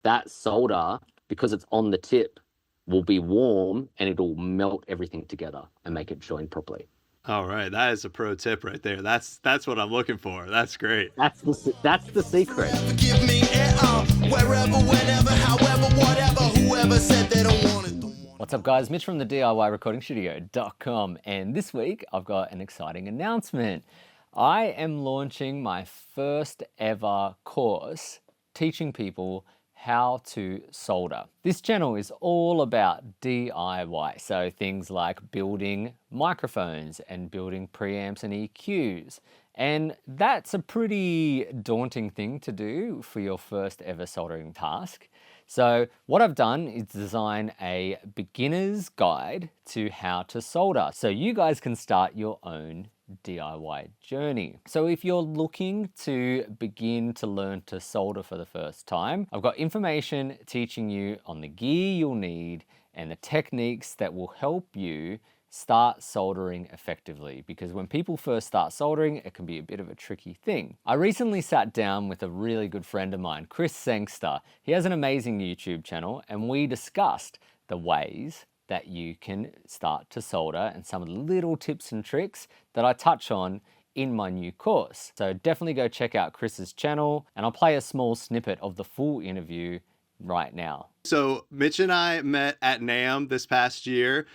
that solder, because it's on the tip, will be warm and it'll melt everything together and make it join properly. All right, that is a pro tip right there. That's what I'm looking for. That's great. That's the secret. Give me it wherever, whenever, however, whatever, whoever said they don't want it. What's up guys, Mitch from the DIYRecordingStudio.com, and this week I've got an exciting announcement. I am launching my first ever course teaching people how to solder. This channel is all about DIY, so things like building microphones and building preamps and EQs. And that's a pretty daunting thing to do for your first ever soldering task. So what I've done is design a beginner's guide to how to solder, so you guys can start your own DIY journey. So if you're looking to begin to learn to solder for the first time, I've got information teaching you on the gear you'll need and the techniques that will help you start soldering effectively, because when people first start soldering, it can be a bit of a tricky thing. I recently sat down with a really good friend of mine, Chris Sangster. He has an amazing YouTube channel, and we discussed the ways that you can start to solder and some of the little tips and tricks that I touch on in my new course. So definitely go check out Chris's channel, and I'll play a small snippet of the full interview right now. So Mitch and I met at NAMM this past year,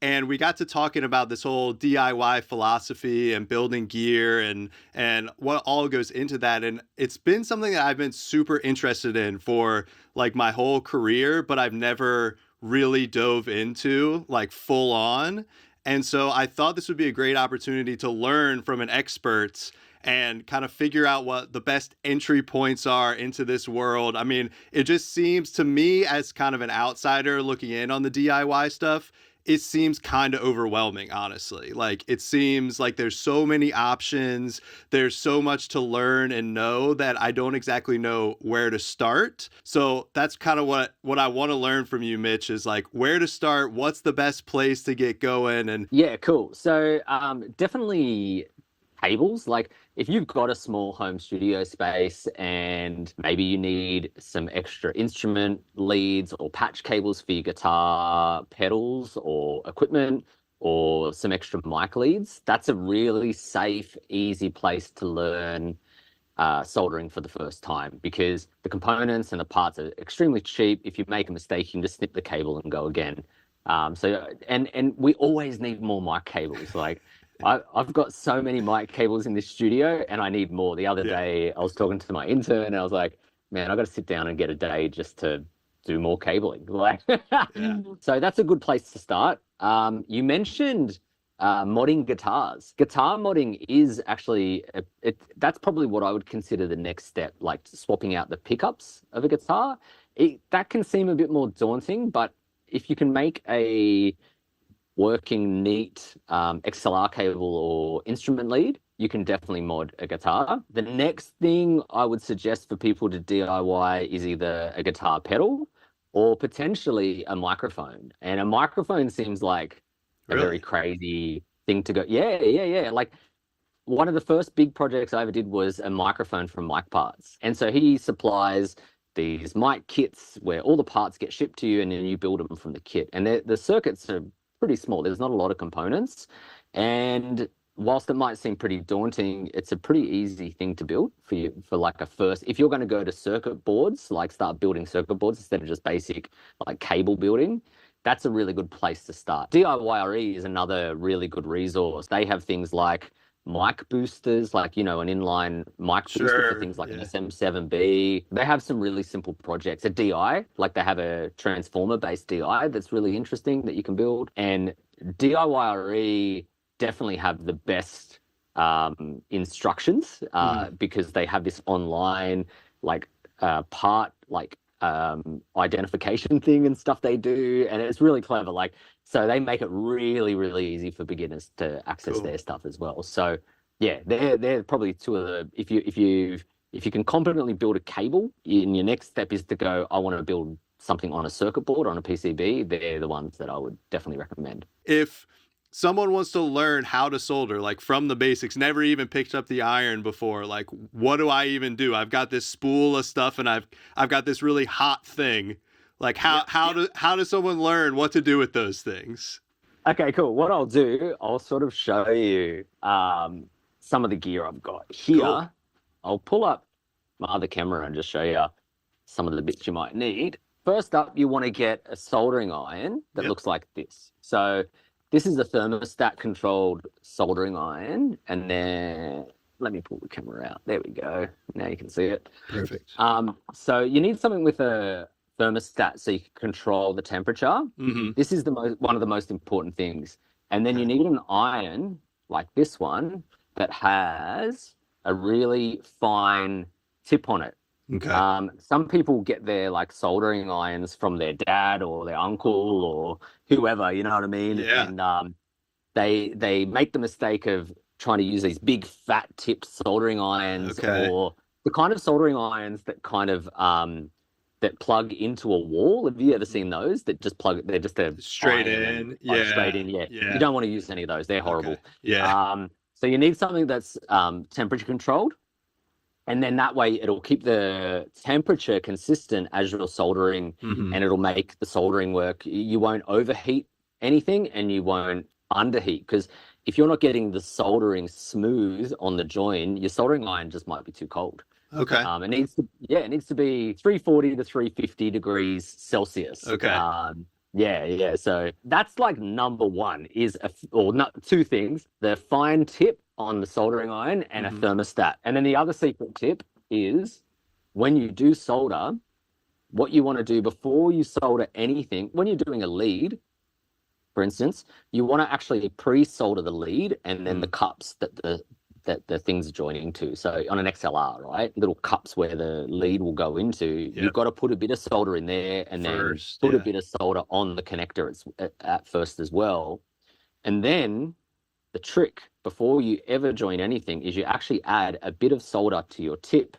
and we got to talking about this whole DIY philosophy and building gear and what all goes into that. And it's been something that I've been super interested in for like my whole career, but I've never really dove into like full on. And so I thought this would be a great opportunity to learn from an expert and kind of figure out what the best entry points are into this world. I mean, it just seems to me, as kind of an outsider looking in on the DIY stuff, it seems kind of overwhelming, honestly. Like, it seems like there's so many options, there's so much to learn and know that I don't exactly know where to start. So that's kind of what I want to learn from you, Mitch, is like where to start, what's the best place to get going. And Yeah, cool. So definitely cables. Like if you've got a small home studio space and maybe you need some extra instrument leads or patch cables for your guitar pedals or equipment, or some extra mic leads, that's a really safe, easy place to learn soldering for the first time, because the components and the parts are extremely cheap. If you make a mistake, you can just snip the cable and go again. And we always need more mic cables. Like I've got so many mic cables in this studio and I need more. The other day I was talking to my intern and I was like, man, I got to sit down and get a day just to do more cabling. Like, so that's a good place to start. You mentioned modding guitars. Guitar modding is actually, that's probably what I would consider the next step, like swapping out the pickups of a guitar. That can seem a bit more daunting, but if you can make a working neat XLR cable or instrument lead, you can definitely mod a guitar. The next thing I would suggest for people to DIY is either a guitar pedal or potentially a microphone. And a microphone seems like a very crazy thing to go. Yeah. Like one of the first big projects I ever did was a microphone from Mic Parts. And so he supplies these mic kits where all the parts get shipped to you and then you build them from the kit. And the circuits are pretty small. There's not a lot of components. And whilst it might seem pretty daunting, it's a pretty easy thing to build for you for like a first. If you're going to go to circuit boards, like start building circuit boards instead of just basic like cable building, that's a really good place to start. DIYRE is another really good resource. They have things like mic boosters, like, you know, an inline mic booster for things like an SM7B. They have some really simple projects. A DI, like they have a transformer-based DI that's really interesting that you can build. And DIYRE definitely have the best instructions because they have this online like part like identification thing and stuff they do, and it's really clever. Like, so they make it really, really easy for beginners to access their stuff as well. So yeah, they're probably two of the, if you can competently build a cable, and your next step is to go, I want to build something on a circuit board, on a PCB, they're the ones that I would definitely recommend. If someone wants to learn how to solder, like from the basics, never even picked up the iron before, like what do I even do? I've got this spool of stuff and I've got this really hot thing. Like how does someone learn what to do with those things? Okay, cool. What I'll do, I'll sort of show you some of the gear I've got here. Cool. I'll pull up my other camera and just show you some of the bits you might need. First up, you want to get a soldering iron that looks like this. So this is a thermostat controlled soldering iron. And then let me pull the camera out. There we go. Now you can see it. Perfect. So you need something with a thermostat so you can control the temperature. Mm-hmm. This is one of the most important things. And then you need an iron like this one that has a really fine tip on it. Okay. Some people get their like soldering irons from their dad or their uncle or whoever, you know what I mean? Yeah. And they make the mistake of trying to use these big fat tipped soldering irons or the kind of soldering irons that kind of that plug into a wall. Have you ever seen those that just plug? They're just a Straight iron in. and straight in. Yeah. You don't want to use any of those. They're horrible. Okay. Yeah. So you need something that's temperature controlled. And then that way it'll keep the temperature consistent as you're soldering and it'll make the soldering work. You won't overheat anything and you won't underheat, because if you're not getting the soldering smooth on the join, your soldering iron just might be too cold. Okay. It needs to be 340 to 350 degrees Celsius. Okay. Yeah. So that's like number one is two things: the fine tip on the soldering iron and a thermostat. And then the other secret tip is when you do solder, what you want to do before you solder anything, when you're doing a lead, for instance, you want to actually pre-solder the lead and then the cups that the things are joining to. So on an XLR, right, little cups where the lead will go into, you've got to put a bit of solder in there and then put a bit of solder on the connector at first as well. And then the trick before you ever join anything is you actually add a bit of solder to your tip.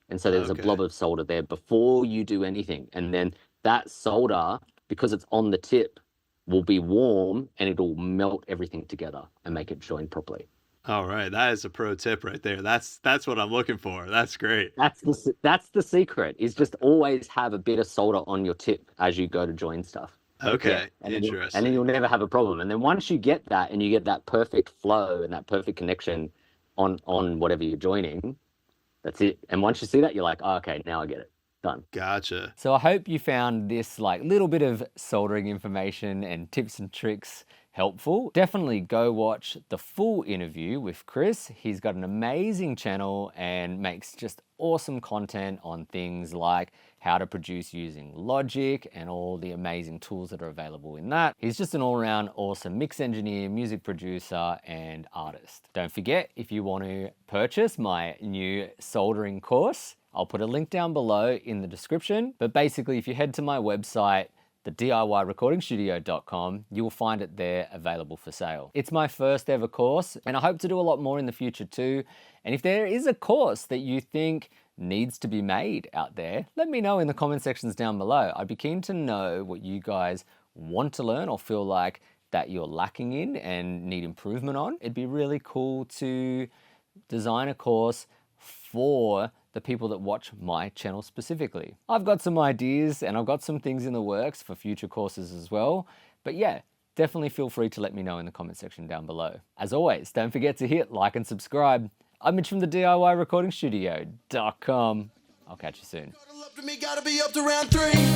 And so there's a blob of solder there before you do anything. And then that solder, because it's on the tip, will be warm and it'll melt everything together and make it join properly. All right, that is a pro tip right there. That's what I'm looking for. That's great. That's the secret, is just always have a bit of solder on your tip as you go to join stuff. Okay, and interesting. then you'll never have a problem. And then once you get that and you get that perfect flow and that perfect connection on whatever you're joining, that's it. And once you see that, you're like, oh, okay, now I get it. Done. Gotcha. So I hope you found this like little bit of soldering information and tips and tricks helpful. Definitely go watch the full interview with Chris. He's got an amazing channel and makes just awesome content on things like how to produce using Logic and all the amazing tools that are available in that. He's just an all-around awesome mix engineer, music producer, and artist. Don't forget, if you want to purchase my new soldering course, I'll put a link down below in the description. But basically, if you head to my website, the DIYrecordingstudio.com, you will find it there available for sale. It's my first ever course, and I hope to do a lot more in the future too. And if there is a course that you think needs to be made out there, let me know in the comment sections down below. I'd be keen to know what you guys want to learn or feel like that you're lacking in and need improvement on. It'd be really cool to design a course for the people that watch my channel specifically. I've got some ideas and I've got some things in the works for future courses as well. But yeah, definitely feel free to let me know in the comment section down below. As always, don't forget to hit like and subscribe. I'm Mitch from the DIYrecordingstudio.com. I'll catch you soon. Gotta be up to round 3.